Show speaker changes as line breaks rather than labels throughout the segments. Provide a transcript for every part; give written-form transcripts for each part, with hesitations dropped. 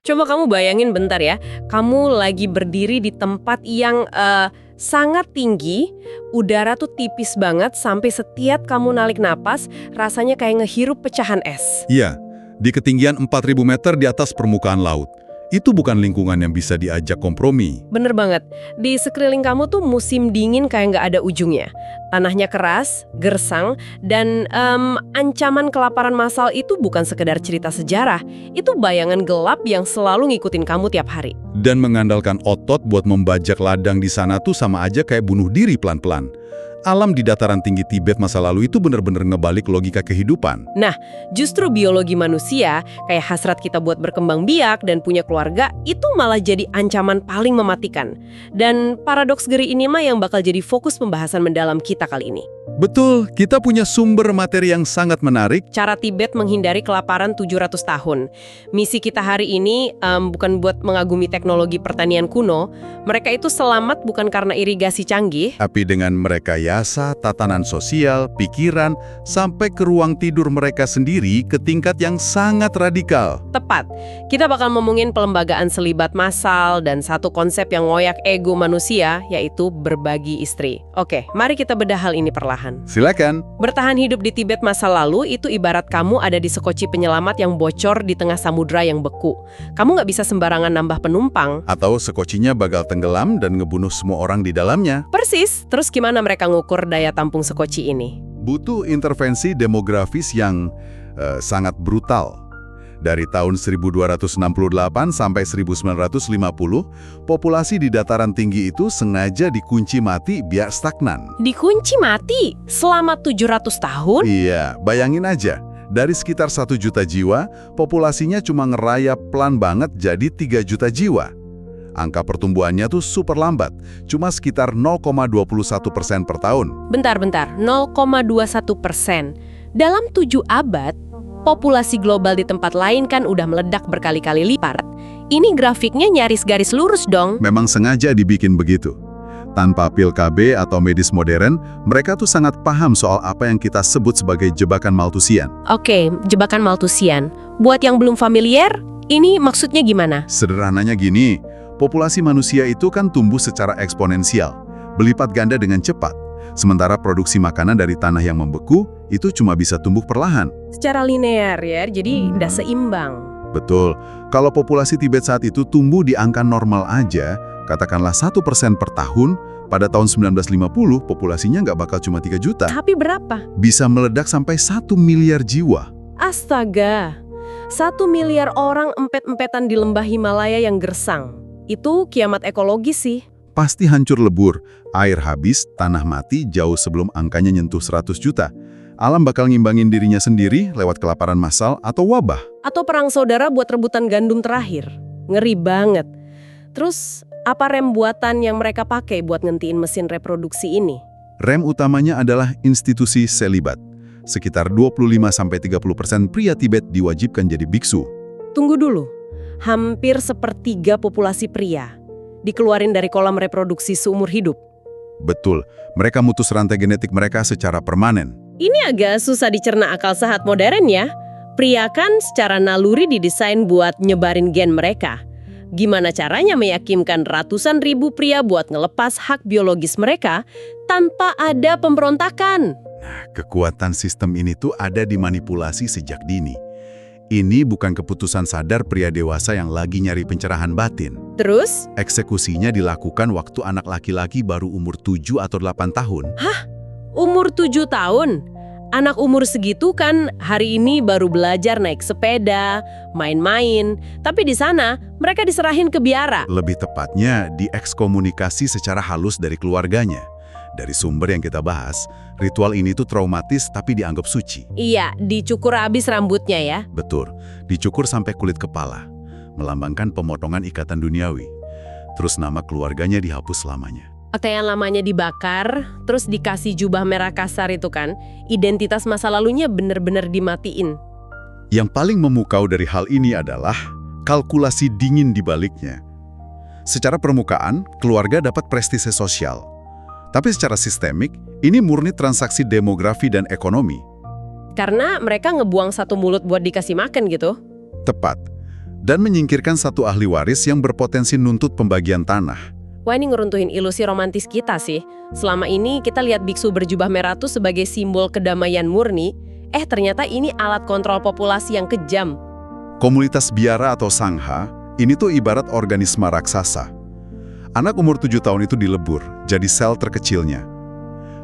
Coba kamu bayangin bentar ya, kamu lagi berdiri di tempat yang sangat tinggi, udara tuh tipis banget sampai setiap kamu narik napas, rasanya kayak ngehirup pecahan es.
Iya, di ketinggian 4.000 meter di atas permukaan laut. Itu bukan lingkungan yang bisa diajak kompromi.
Bener banget, di sekeliling kamu tuh musim dingin kayak nggak ada ujungnya. Tanahnya keras, gersang, dan ancaman kelaparan massal itu bukan sekedar cerita sejarah. Itu bayangan gelap yang selalu ngikutin kamu tiap hari.
Dan mengandalkan otot buat membajak ladang di sana tuh sama aja kayak bunuh diri pelan-pelan. Alam di dataran tinggi Tibet masa lalu itu benar-benar ngebalik logika kehidupan.
Nah, justru biologi manusia, kayak hasrat kita buat berkembang biak dan punya keluarga, itu malah jadi ancaman paling mematikan. Dan paradoks ngeri ini mah yang bakal jadi fokus pembahasan mendalam kita kali ini.
Betul, kita punya sumber materi yang sangat menarik.
Cara Tibet menghindari kelaparan 700 tahun. Misi kita hari ini bukan buat mengagumi teknologi pertanian kuno. Mereka itu selamat bukan karena irigasi canggih.
Tapi dengan merekayasa tatanan sosial, pikiran, sampai ke ruang tidur mereka sendiri ke tingkat yang sangat radikal.
Tepat. Kita bakal ngomongin pelembagaan selibat massal dan satu konsep yang ngoyak ego manusia, yaitu berbagi istri. Oke, mari kita bedah hal ini perlahan.
Silakan.
Bertahan hidup di Tibet masa lalu itu ibarat kamu ada di sekoci penyelamat yang bocor di tengah samudra yang beku. Kamu nggak bisa sembarangan nambah penumpang.
Atau sekocinya bakal tenggelam dan ngebunuh semua orang di dalamnya.
Persis. Terus gimana mereka ngukur daya tampung sekoci ini?
Butuh intervensi demografis yang sangat brutal. Dari tahun 1268 sampai 1950, populasi di dataran tinggi itu sengaja dikunci mati biar stagnan.
Dikunci mati selama 700 tahun?
Iya, bayangin aja. Dari sekitar 1 juta jiwa, populasinya cuma ngerayap pelan banget jadi 3 juta jiwa. Angka pertumbuhannya tuh super lambat, cuma sekitar 0,21% per tahun.
Bentar, 0,21%. Dalam 7 abad, populasi global di tempat lain kan udah meledak berkali-kali lipat. Ini grafiknya nyaris garis lurus dong.
Memang sengaja dibikin begitu. Tanpa pil KB atau medis modern, mereka tuh sangat paham soal apa yang kita sebut sebagai jebakan Malthusian.
Oke, jebakan Malthusian. Buat yang belum familiar, ini maksudnya gimana?
Sederhananya gini, populasi manusia itu kan tumbuh secara eksponensial, berlipat ganda dengan cepat. Sementara produksi makanan dari tanah yang membeku itu cuma bisa tumbuh perlahan.
Secara linear ya, jadi nggak seimbang.
Betul, kalau populasi Tibet saat itu tumbuh di angka normal aja, katakanlah 1% per tahun, pada tahun 1950 populasinya nggak bakal cuma 3 juta.
Tapi berapa?
Bisa meledak sampai 1 miliar jiwa.
Astaga, 1 miliar orang empet-empetan di lembah Himalaya yang gersang. Itu kiamat ekologis sih.
Pasti hancur lebur, air habis, tanah mati jauh sebelum angkanya nyentuh 100 juta. Alam bakal ngimbangin dirinya sendiri lewat kelaparan massal atau wabah.
Atau perang saudara buat rebutan gandum terakhir. Ngeri banget. Terus, apa rem buatan yang mereka pakai buat ngentiin mesin reproduksi ini?
Rem utamanya adalah institusi selibat. Sekitar 25-30% pria Tibet diwajibkan jadi biksu.
Tunggu dulu. Hampir sepertiga populasi pria dikeluarin dari kolam reproduksi seumur hidup.
Betul, mereka mutus rantai genetik mereka secara permanen.
Ini agak susah dicerna akal sehat modern ya. Pria kan secara naluri didesain buat nyebarin gen mereka. Gimana caranya meyakinkan ratusan ribu pria buat ngelepas hak biologis mereka tanpa ada pemberontakan?
Nah, kekuatan sistem ini tuh ada dimanipulasi sejak dini. Ini bukan keputusan sadar pria dewasa yang lagi nyari pencerahan batin.
Terus?
Eksekusinya dilakukan waktu anak laki-laki baru umur 7 atau 8 tahun.
Hah? Umur 7 tahun? Anak umur segitu kan hari ini baru belajar naik sepeda, main-main. Tapi di sana mereka diserahin ke biara.
Lebih tepatnya, diekskomunikasi secara halus dari keluarganya. Dari sumber yang kita bahas, ritual ini tuh traumatis tapi dianggap suci.
Iya, dicukur habis rambutnya ya.
Betul, dicukur sampai kulit kepala, melambangkan pemotongan ikatan duniawi. Terus nama keluarganya dihapus selamanya.
Akte yang lamanya dibakar, terus dikasih jubah merah kasar itu kan, identitas masa lalunya bener-bener dimatiin.
Yang paling memukau dari hal ini adalah kalkulasi dingin di baliknya. Secara permukaan, keluarga dapat prestise sosial. Tapi secara sistemik, ini murni transaksi demografi dan ekonomi.
Karena mereka ngebuang satu mulut buat dikasih makan gitu.
Tepat. dan menyingkirkan satu ahli waris yang berpotensi nuntut pembagian tanah.
Wah, ini ngeruntuhin ilusi romantis kita sih. Selama ini kita lihat biksu berjubah merah tuh sebagai simbol kedamaian murni. Ternyata ini alat kontrol populasi yang kejam.
Komunitas biara atau sangha, ini tuh ibarat organisme raksasa. Anak umur 7 tahun itu dilebur, jadi sel terkecilnya.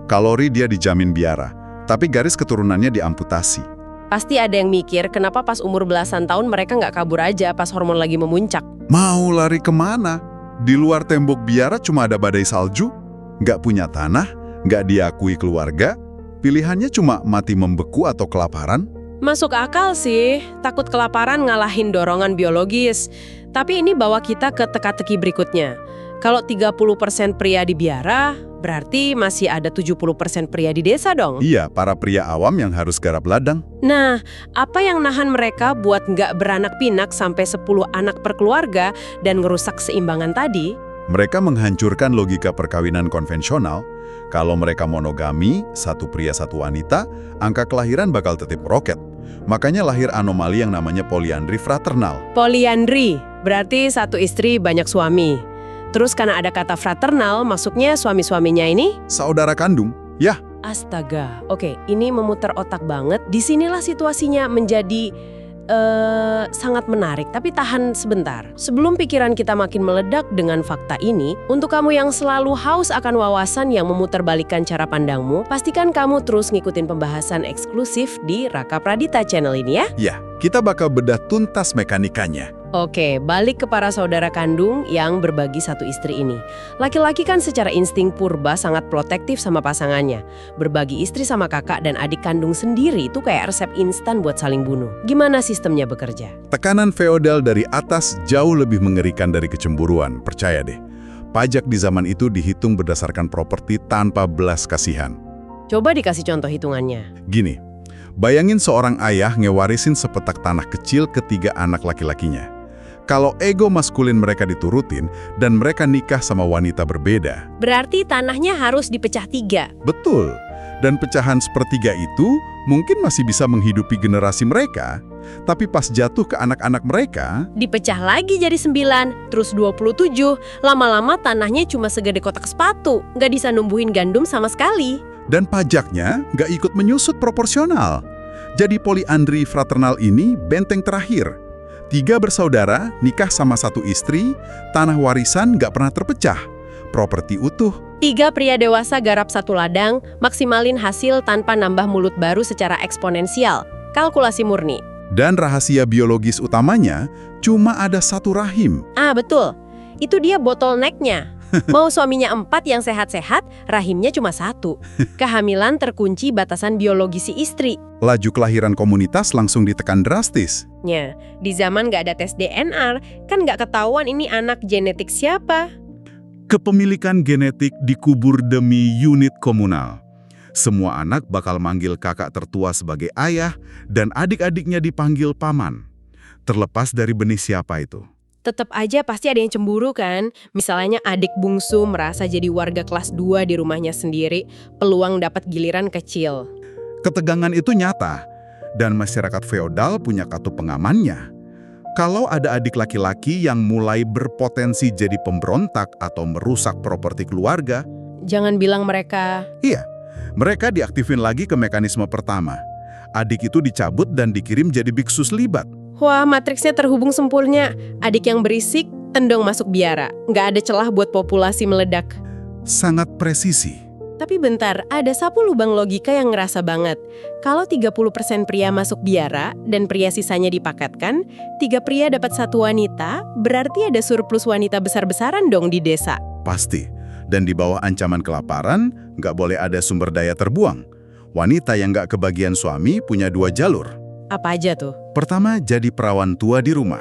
Kalori dia dijamin biara, tapi garis keturunannya diamputasi.
Pasti ada yang mikir kenapa pas umur belasan tahun mereka nggak kabur aja pas hormon lagi memuncak.
Mau lari kemana? Di luar tembok biara cuma ada badai salju, nggak punya tanah, nggak diakui keluarga, pilihannya cuma mati membeku atau kelaparan.
Masuk akal sih, takut kelaparan ngalahin dorongan biologis. Tapi ini bawa kita ke teka-teki berikutnya. Kalau 30% pria di biara, berarti masih ada 70% pria di desa dong?
Iya, para pria awam yang harus garap ladang.
Nah, apa yang nahan mereka buat nggak beranak pinak sampai 10 anak per keluarga dan ngerusak seimbangan tadi?
Mereka menghancurkan logika perkawinan konvensional. Kalau mereka monogami, satu pria satu wanita, angka kelahiran bakal tetap meroket. Makanya lahir anomali yang namanya poliandri fraternal.
Poliandri, berarti satu istri banyak suami. Terus karena ada kata fraternal, maksudnya suami-suaminya ini?
Saudara kandung, ya.
Astaga, oke, ini memutar otak banget. Disinilah situasinya menjadi sangat menarik, tapi tahan sebentar. Sebelum pikiran kita makin meledak dengan fakta ini, untuk kamu yang selalu haus akan wawasan yang memutarbalikkan cara pandangmu, pastikan kamu terus ngikutin pembahasan eksklusif di Raka Pradita Channel ini ya.
Ya, kita bakal bedah tuntas mekanikanya.
Oke, balik ke para saudara kandung yang berbagi satu istri ini. Laki-laki kan secara insting purba sangat protektif sama pasangannya. Berbagi istri sama kakak dan adik kandung sendiri itu kayak resep instan buat saling bunuh. Gimana sistemnya bekerja?
Tekanan feodal dari atas jauh lebih mengerikan dari kecemburuan, percaya deh. Pajak di zaman itu dihitung berdasarkan properti tanpa belas kasihan.
Coba dikasih contoh hitungannya.
Gini, bayangin seorang ayah ngewarisin sepetak tanah kecil ke 3 anak laki-lakinya. Kalau ego maskulin mereka diturutin dan mereka nikah sama wanita berbeda.
Berarti tanahnya harus dipecah 3.
Betul. Dan pecahan sepertiga itu mungkin masih bisa menghidupi generasi mereka, tapi pas jatuh ke anak-anak mereka,
dipecah lagi jadi 9, terus 27. Lama-lama tanahnya cuma segede kotak sepatu. Nggak bisa numbuhin gandum sama sekali.
dan pajaknya nggak ikut menyusut proporsional. Jadi poliandri fraternal ini benteng terakhir. 3 bersaudara, nikah sama 1 istri, tanah warisan nggak pernah terpecah, properti utuh.
3 pria dewasa garap 1 ladang, maksimalin hasil tanpa nambah mulut baru secara eksponensial. Kalkulasi murni.
Dan rahasia biologis utamanya, cuma ada 1 rahim.
Ah, betul. Itu dia bottleneck-nya. Mau suaminya 4 yang sehat-sehat, rahimnya cuma 1. Kehamilan terkunci batasan biologi si istri.
Laju kelahiran komunitas langsung ditekan drastis.
Di zaman nggak ada tes DNA, kan nggak ketahuan ini anak genetik siapa.
Kepemilikan genetik dikubur demi unit komunal. Semua anak bakal manggil kakak tertua sebagai ayah dan adik-adiknya dipanggil paman. Terlepas dari benih siapa itu.
Tetap aja pasti ada yang cemburu kan? Misalnya adik bungsu merasa jadi warga kelas 2 di rumahnya sendiri, peluang dapat giliran kecil.
Ketegangan itu nyata, dan masyarakat feodal punya kartu pengamannya. Kalau ada adik laki-laki yang mulai berpotensi jadi pemberontak atau merusak properti keluarga,
Jangan bilang mereka...
iya, mereka diaktifin lagi ke mekanisme pertama. Adik itu dicabut dan dikirim jadi biksu selibat.
Wah, matriksnya terhubung sempurna. Adik yang berisik, tendong masuk biara. Nggak ada celah buat populasi meledak.
Sangat presisi.
Tapi bentar, ada sapu lubang logika yang ngerasa banget. Kalau 30% pria masuk biara dan pria sisanya dipakatkan, 3 pria dapat 1 wanita, berarti ada surplus wanita besar-besaran dong di desa.
Pasti. Dan di bawah ancaman kelaparan, nggak boleh ada sumber daya terbuang. Wanita yang nggak kebagian suami punya 2 jalur.
Apa aja tuh?
Pertama, jadi perawan tua di rumah.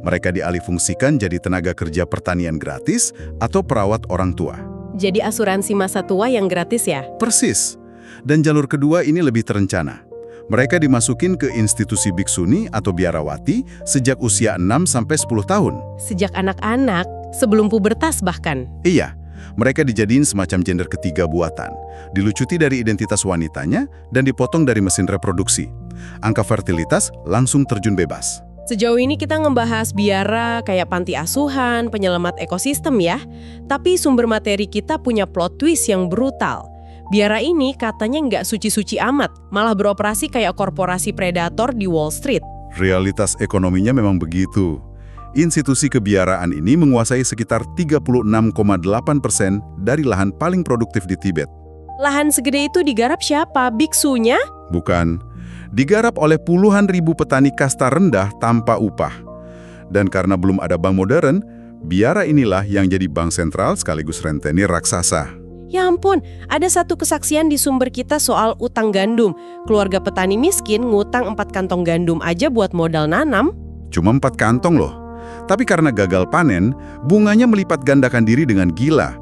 Mereka dialihfungsikan jadi tenaga kerja pertanian gratis atau perawat orang tua.
Jadi asuransi masa tua yang gratis ya?
Persis. Dan jalur kedua ini lebih terencana. Mereka dimasukin ke institusi biksuni atau biarawati sejak usia 6-10 tahun.
Sejak anak-anak, sebelum pubertas bahkan.
Iya, mereka dijadiin semacam gender ketiga buatan. Dilucuti dari identitas wanitanya dan dipotong dari mesin reproduksi. Angka fertilitas langsung terjun bebas.
Sejauh ini kita ngebahas biara kayak panti asuhan, penyelamat ekosistem ya. Tapi sumber materi kita punya plot twist yang brutal. Biara ini katanya nggak suci-suci amat, malah beroperasi kayak korporasi predator di Wall Street.
Realitas ekonominya memang begitu. Institusi kebiaraan ini menguasai sekitar 36,8% dari lahan paling produktif di Tibet.
Lahan segede itu digarap siapa? Biksunya?
Bukan. Digarap oleh puluhan ribu petani kasta rendah tanpa upah. Dan karena belum ada bank modern, biara inilah yang jadi bank sentral sekaligus rentenir raksasa.
Ya ampun, ada satu kesaksian di sumber kita soal utang gandum. Keluarga petani miskin ngutang 4 kantong gandum aja buat modal nanam.
Cuma 4 kantong loh. Tapi karena gagal panen, bunganya melipat gandakan diri dengan gila.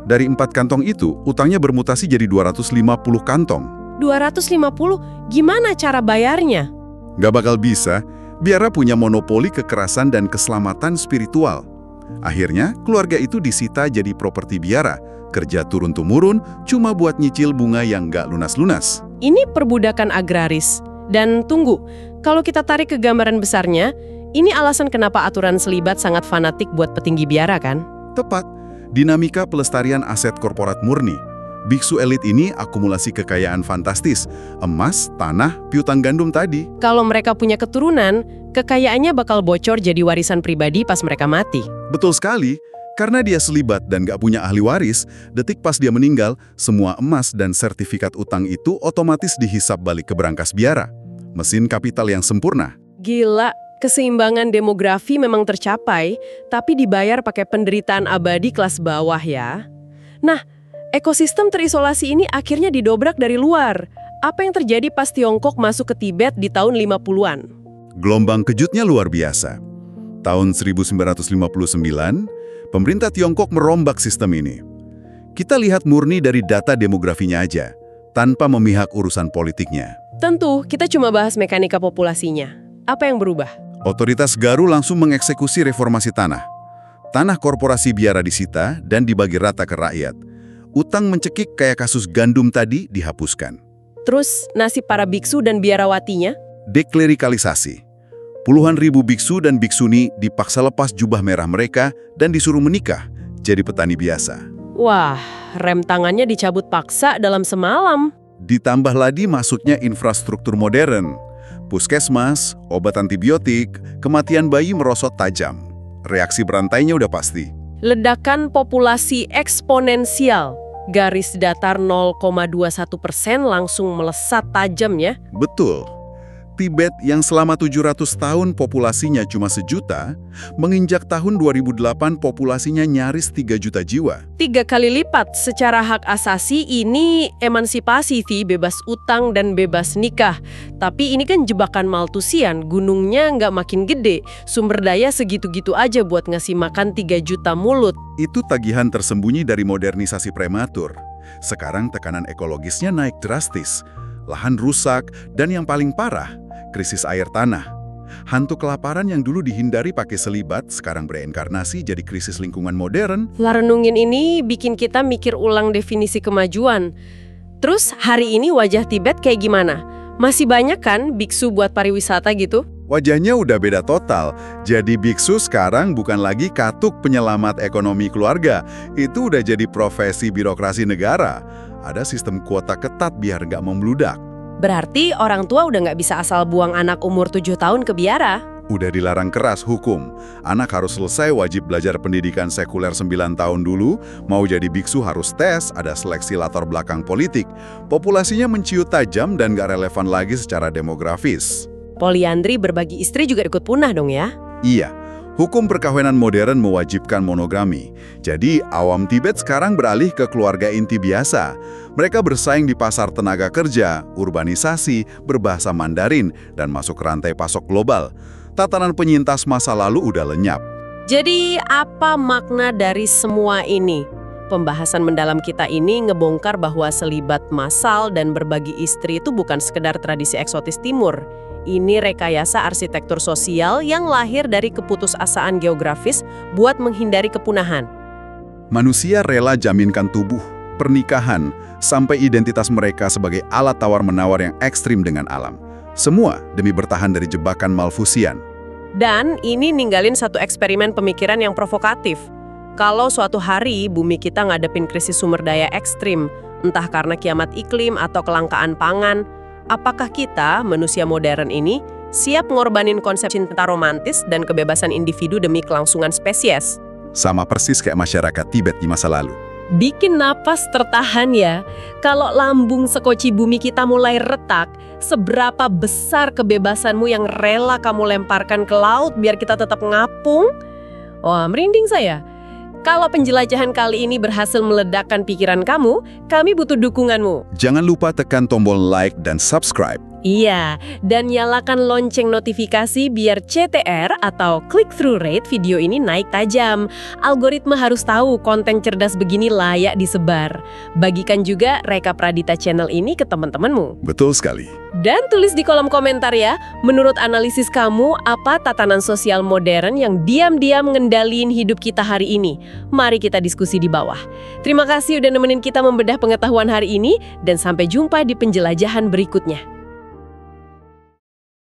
Dari 4 kantong itu, utangnya bermutasi jadi 250 kantong.
250? Gimana cara bayarnya?
Gak bakal bisa, biara punya monopoli kekerasan dan keselamatan spiritual. Akhirnya, keluarga itu disita jadi properti biara, kerja turun-temurun cuma buat nyicil bunga yang gak lunas-lunas.
Ini perbudakan agraris. Dan tunggu, kalau kita tarik ke gambaran besarnya, ini alasan kenapa aturan selibat sangat fanatik buat petinggi biara kan?
Tepat, dinamika pelestarian aset korporat murni. Biksu elit ini akumulasi kekayaan fantastis, emas, tanah, piutang gandum tadi.
Kalau mereka punya keturunan, kekayaannya bakal bocor jadi warisan pribadi pas mereka mati.
Betul sekali, karena dia selibat dan gak punya ahli waris, detik pas dia meninggal, semua emas dan sertifikat utang itu otomatis dihisap balik ke brankas biara. Mesin kapital yang sempurna.
Gila, keseimbangan demografi memang tercapai, tapi dibayar pakai penderitaan abadi kelas bawah ya. Nah, ekosistem terisolasi ini akhirnya didobrak dari luar. Apa yang terjadi pas Tiongkok masuk ke Tibet di tahun 50-an?
Gelombang kejutnya luar biasa. Tahun 1959, pemerintah Tiongkok merombak sistem ini. Kita lihat murni dari data demografinya aja, tanpa memihak urusan politiknya.
Tentu, kita cuma bahas mekanika populasinya. Apa yang berubah?
Otoritas Garu langsung mengeksekusi reformasi tanah. Tanah korporasi biara disita dan dibagi rata ke rakyat. Utang mencekik kayak kasus gandum tadi dihapuskan.
Terus, nasib para biksu dan biarawatinya?
Deklerikalisasi. Puluhan ribu biksu dan biksuni dipaksa lepas jubah merah mereka dan disuruh menikah jadi petani biasa.
Wah, rem tangannya dicabut paksa dalam semalam.
Ditambah lagi masuknya infrastruktur modern. Puskesmas, obat antibiotik, kematian bayi merosot tajam. Reaksi berantainya udah pasti.
Ledakan populasi eksponensial. Garis datar 0,21% langsung melesat tajam ya.
Betul. Tibet yang selama 700 tahun populasinya cuma 1 juta, menginjak tahun 2008 populasinya nyaris 3 juta jiwa.
3 kali lipat secara hak asasi. Ini emansipasi, bebas utang dan bebas nikah. Tapi ini kan jebakan Malthusian, gunungnya nggak makin gede, sumber daya segitu-gitu aja buat ngasih makan 3 juta mulut.
Itu tagihan tersembunyi dari modernisasi prematur. Sekarang tekanan ekologisnya naik drastis. Lahan rusak, dan yang paling parah, krisis air tanah. Hantu kelaparan yang dulu dihindari pakai selibat, sekarang bereinkarnasi jadi krisis lingkungan modern.
Renungin ini bikin kita mikir ulang definisi kemajuan. Terus hari ini wajah Tibet kayak gimana? Masih banyak kan biksu buat pariwisata gitu?
Wajahnya udah beda total. Jadi biksu sekarang bukan lagi katuk penyelamat ekonomi keluarga. Itu udah jadi profesi birokrasi negara. Ada sistem kuota ketat biar nggak membludak.
Berarti orang tua udah nggak bisa asal buang anak umur 7 tahun ke biara.
Udah dilarang keras hukum. Anak harus selesai wajib belajar pendidikan sekuler 9 tahun dulu. Mau jadi biksu harus tes, ada seleksi latar belakang politik. Populasinya menciut tajam dan nggak relevan lagi secara demografis.
Poliandri berbagi istri juga ikut punah dong ya?
Iya. Hukum perkawinan modern mewajibkan monogami. Jadi, awam Tibet sekarang beralih ke keluarga inti biasa. Mereka bersaing di pasar tenaga kerja, urbanisasi, berbahasa Mandarin, dan masuk rantai pasok global. Tatanan penyintas masa lalu udah lenyap.
Jadi, apa makna dari semua ini? Pembahasan mendalam kita ini ngebongkar bahwa selibat massal dan berbagi istri itu bukan sekedar tradisi eksotis timur. Ini rekayasa arsitektur sosial yang lahir dari keputusasaan geografis buat menghindari kepunahan.
Manusia rela jaminkan tubuh, pernikahan, sampai identitas mereka sebagai alat tawar-menawar yang ekstrim dengan alam. Semua demi bertahan dari jebakan Malthusian.
Dan ini ninggalin satu eksperimen pemikiran yang provokatif. Kalau suatu hari bumi kita ngadepin krisis sumber daya ekstrim, entah karena kiamat iklim atau kelangkaan pangan, apakah kita, manusia modern ini, siap ngorbanin konsep cinta romantis dan kebebasan individu demi kelangsungan spesies?
Sama persis kayak masyarakat Tibet di masa lalu.
Bikin napas tertahan ya. Kalau lambung sekoci bumi kita mulai retak, seberapa besar kebebasanmu yang rela kamu lemparkan ke laut biar kita tetap ngapung? Wah, merinding saya. Kalau penjelajahan kali ini berhasil meledakkan pikiran kamu, kami butuh dukunganmu.
Jangan lupa tekan tombol like dan subscribe.
Iya, dan nyalakan lonceng notifikasi biar CTR atau click-through rate video ini naik tajam. Algoritma harus tahu konten cerdas begini layak disebar. Bagikan juga Reka Pradita channel ini ke teman-temanmu.
Betul sekali.
Dan tulis di kolom komentar ya, menurut analisis kamu, apa tatanan sosial modern yang diam-diam ngendaliin hidup kita hari ini? Mari kita diskusi di bawah. Terima kasih udah nemenin kita membedah pengetahuan hari ini, dan sampai jumpa di penjelajahan berikutnya.